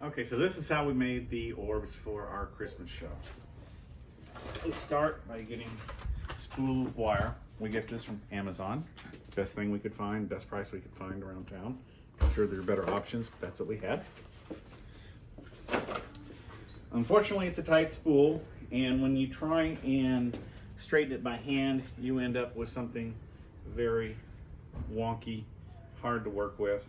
Okay, so this is how we made the orbs for our Christmas show. We start by getting a spool of wire. We get this from Amazon. Best thing we could find, best price we could find around town. I'm sure there are better options, but that's what we had. Unfortunately, it's a tight spool, and when you try and straighten it by hand, you end up with something very wonky, hard to work with.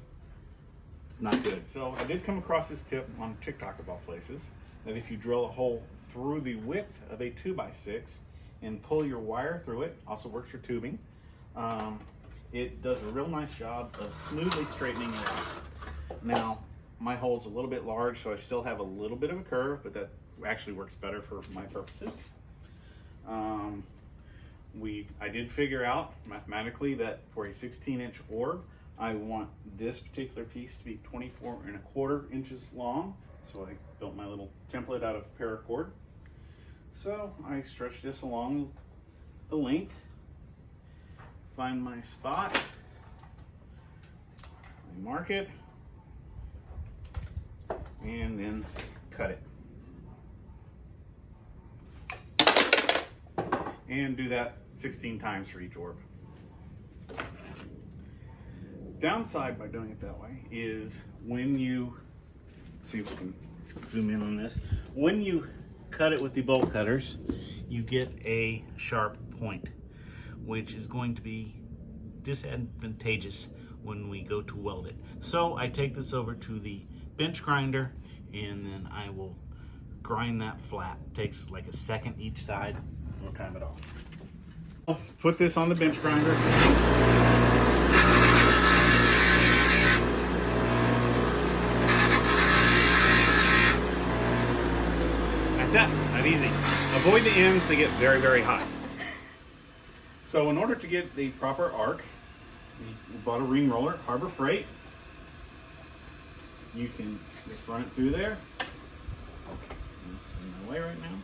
It's not good. So I did come across this tip on TikTok of all places, that if you drill a hole through the width of a 2x6 and pull your wire through it, also works for tubing, it does a real nice job of smoothly straightening it out. Now, my hole's a little bit large, so I still have a little bit of a curve, but that actually works better for my purposes. I did figure out mathematically that for a 16-inch orb, I want this particular piece to be 24¼ inches long. So I built my little template out of paracord. So I stretch this along the length, find my spot, I mark it, and then cut it. And do that 16 times for each orb. Downside by doing it that way is when you, see if we can zoom in on this, when you cut it with the bolt cutters, you get a sharp point, which is going to be disadvantageous when we go to weld it. So I take this over to the bench grinder, and then I will grind that flat. It takes like a second each side. No time at all. I'll put this on the bench grinder. That's it, not easy. Avoid the ends, they get very, very hot. So in order to get the proper arc, we bought a ring roller, Harbor Freight. You can just run it through there. It's in my way right now.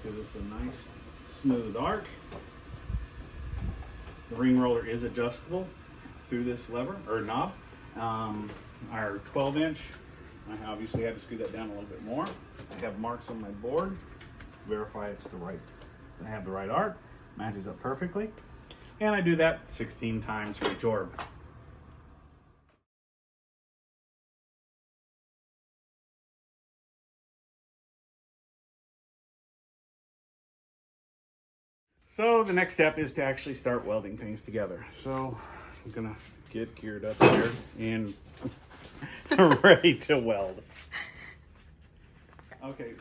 Gives us a nice smooth arc. The ring roller is adjustable through this lever or knob. Our 12-inch, I obviously had to screw that down a little bit more. I have marks on my board, verify it's the right, I have the right arc, matches up perfectly. And I do that 16 times for each orb. So the next step is to actually start welding things together. So I'm gonna get geared up here and ready to weld. Okay,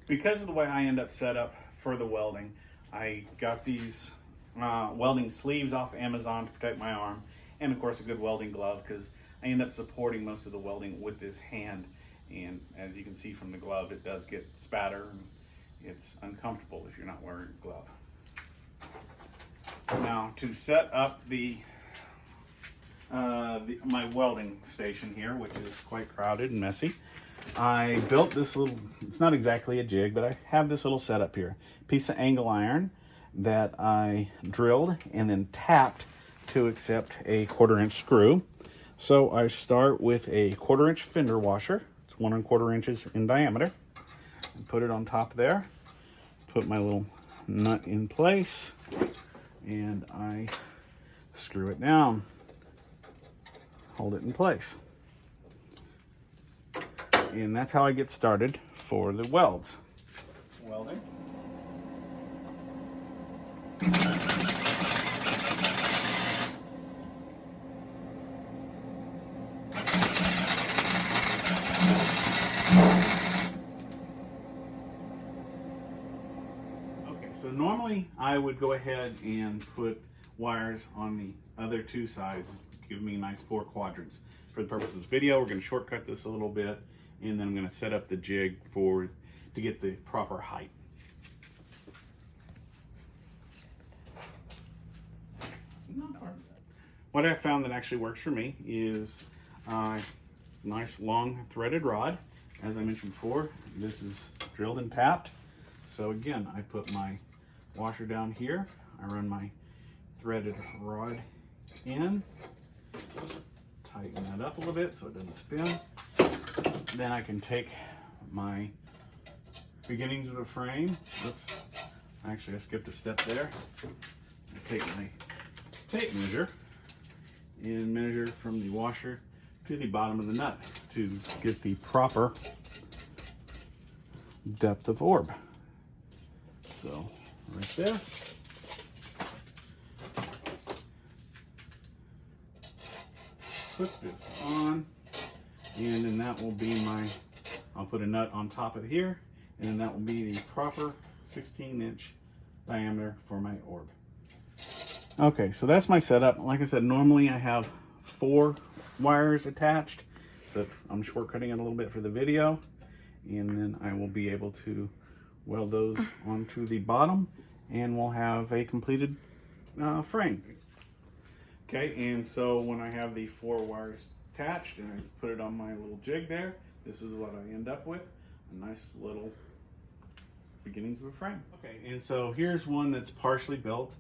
because of the way I end up set up for the welding, I got these welding sleeves off Amazon to protect my arm, and of course a good welding glove, because I end up supporting most of the welding with this hand, and as you can see from the glove, it does get spatter and it's uncomfortable if you're not wearing a glove. Now to set up my welding station here, which is quite crowded and messy, I built this little, it's not exactly a jig, but I have this little setup here. Piece of angle iron that I drilled and then tapped to accept a 1/4-inch screw. So I start with a 1/4-inch fender washer. It's 1 1/4 inches in diameter. And put it on top there. Put my little nut in place, and I screw it down. Hold it in place. And that's how I get started for the welds. Welding. Okay, so normally I would go ahead and put wires on the other two sides, give me nice 4 quadrants. For the purpose of this video, we're going to shortcut this a little bit, and then I'm going to set up the jig to get the proper height. What I found that actually works for me is a nice long threaded rod. As I mentioned before, this is drilled and tapped. So again, I put my washer down here, I run my threaded rod in, tighten that up a little bit so it doesn't spin. Then I can take my beginnings of a frame. Oops, actually I skipped a step there. I take my tape measure and measure from the washer to the bottom of the nut to get the proper depth of orb. So right there. Put this on, and then that will be my, I'll put a nut on top of here, and then that will be the proper 16-inch diameter for my orb. Okay, so that's my setup. Like I said, normally I have 4 wires attached, but I'm shortcutting it a little bit for the video, and then I will be able to weld those onto the bottom, and we'll have a completed frame. Okay, and so when I have the 4 wires attached and I put it on my little jig there, this is what I end up with, a nice little beginnings of a frame. Okay, and so here's one that's partially built.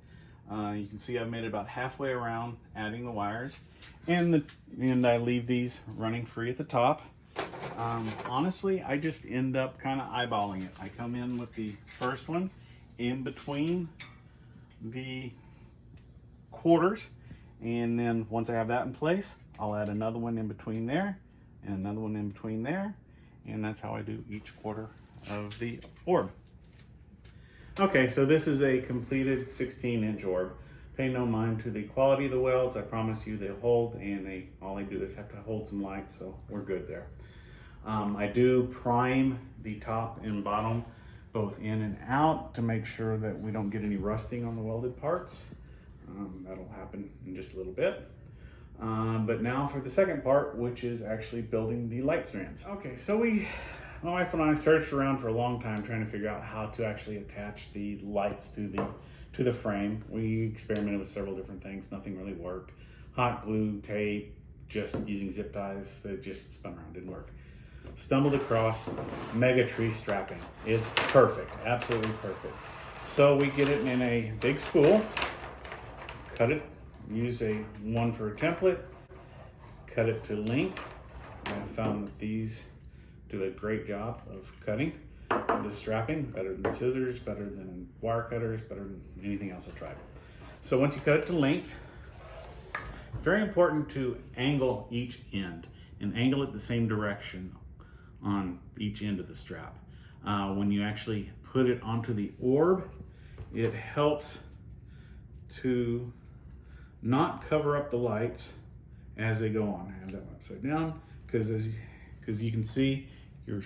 You can see I've made it about halfway around, adding the wires, and I leave these running free at the top. Honestly, I just end up kind of eyeballing it. I come in with the first one in between the quarters, and then once I have that in place, I'll add another one in between there and another one in between there, and that's how I do each quarter of the orb. Okay, so this is a completed 16-inch orb. Pay no mind to the quality of the welds. I promise you they'll hold, and all I do is have to hold some lights, so we're good there. I do prime the top and bottom both in and out to make sure that we don't get any rusting on the welded parts. That'll happen in just a little bit. But now for the second part, which is actually building the light strands. Okay, so my wife and I searched around for a long time trying to figure out how to actually attach the lights to the frame. We experimented with several different things. Nothing really worked. Hot glue, tape, just using zip ties that just spun around, didn't work. Stumbled across mega tree strapping. It's perfect, absolutely perfect. So we get it in a big spool, cut it, use one for a template, cut it to length. I found that these do a great job of cutting the strapping, better than scissors, better than wire cutters, better than anything else I've tried. So once you cut it to length, very important to angle each end and angle it the same direction on each end of the strap. When you actually put it onto the orb, it helps to not cover up the lights as they go on. I have that one upside down because you can see you're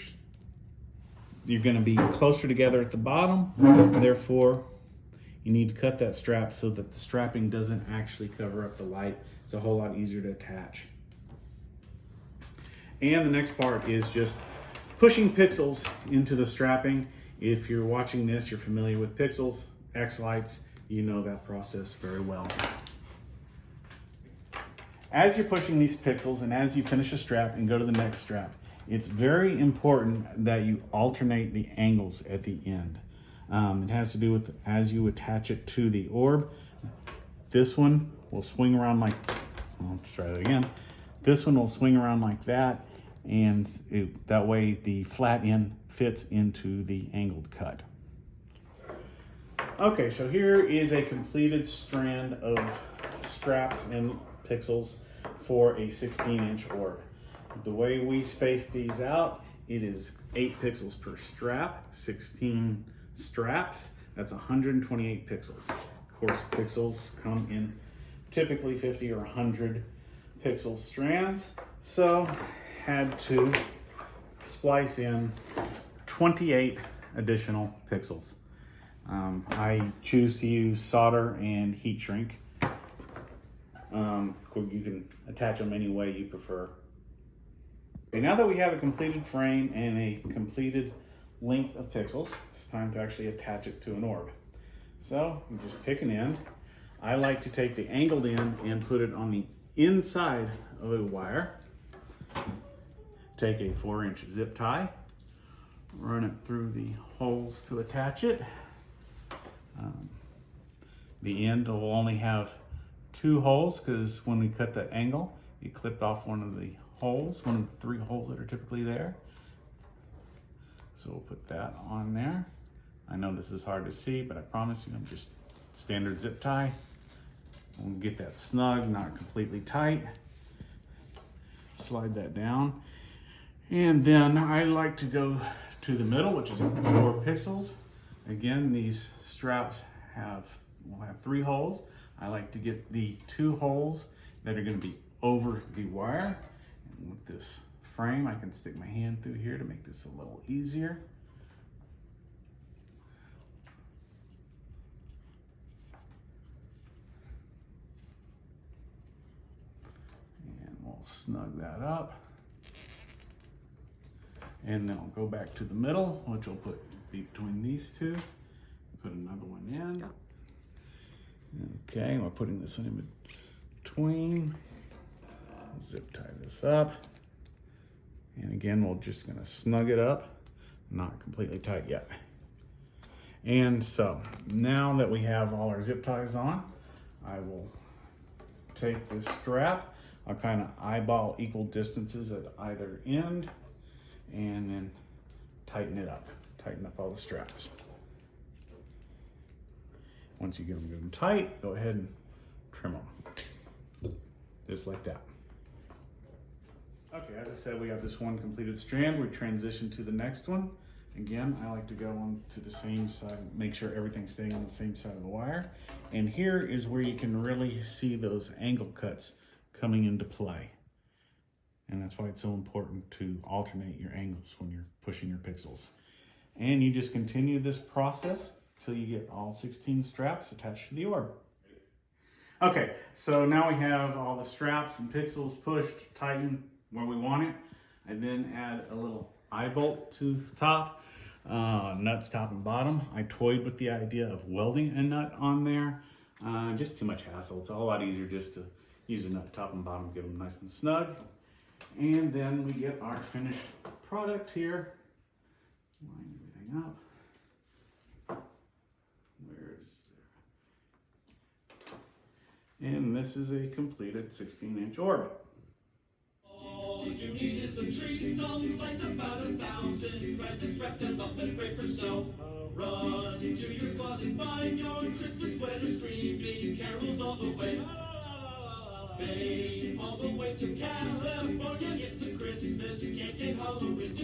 going to be closer together at the bottom. Therefore, you need to cut that strap so that the strapping doesn't actually cover up the light. It's a whole lot easier to attach. And the next part is just pushing pixels into the strapping. If you're watching this, you're familiar with pixels, X-lights, you know that process very well. As you're pushing these pixels and as you finish a strap and go to the next strap, it's very important that you alternate the angles at the end. It has to do with as you attach it to the orb. This one will swing around like, let's try that again. This one will swing around like that, and that way the flat end fits into the angled cut. Okay, so here is a completed strand of straps and pixels for a 16-inch orb. The way we space these out, it is 8 pixels per strap, 16 straps, that's 128 pixels. Of course, pixels come in typically 50 or 100 pixel strands, so had to splice in 28 additional pixels. I choose to use solder and heat shrink. You can attach them any way you prefer. Okay, now that we have a completed frame and a completed length of pixels, it's time to actually attach it to an orb. So you just pick an end. I like to take the angled end and put it on the inside of a wire. Take a 4-inch zip tie, run it through the holes to attach it. The end will only have 2 holes because when we cut that angle, You clipped off one of the holes, one of the 3 holes that are typically there. So we'll put that on there. I know this is hard to see, but I promise you, I'm just standard zip tie. We'll get that snug, not completely tight. Slide that down. And then I like to go to the middle, which is 4 pixels. Again, these straps will have 3 holes. I like to get the 2 holes that are going to be over the wire. And with this frame, I can stick my hand through here to make this a little easier. And we'll snug that up. And then I'll go back to the middle, which will be between these 2. Put another one in. Okay, we're putting this one in between. Zip tie this up. And again, we're just gonna snug it up. Not completely tight yet. And so, now that we have all our zip ties on, I will take this strap. I'll kind of eyeball equal distances at either end, and then tighten it up. Tighten up all the straps. Once you get them good and tight, go ahead and trim them. Just like that. Okay, as I said, we got this one completed strand. We transition to the next one. Again, I like to go on to the same side, make sure everything's staying on the same side of the wire. And here is where you can really see those angle cuts coming into play. And that's why it's so important to alternate your angles when you're pushing your pixels. And you just continue this process till you get all 16 straps attached to the orb. Okay, so now we have all the straps and pixels pushed, tightened where we want it. I then add a little eye bolt to the top, nuts top and bottom. I toyed with the idea of welding a nut on there. Just too much hassle. It's a lot easier just to use a nut top and bottom, get them nice and snug. And then we get our finished product here. Line everything up. And this is a completed 16-inch orb. All you need is a tree, some lights, about 1,000 presents wrapped up in paper snow. Run to your closet, find your Christmas sweater, screaming carols all the way. Maine, all the way to California, it's the Christmas, can't get Halloween.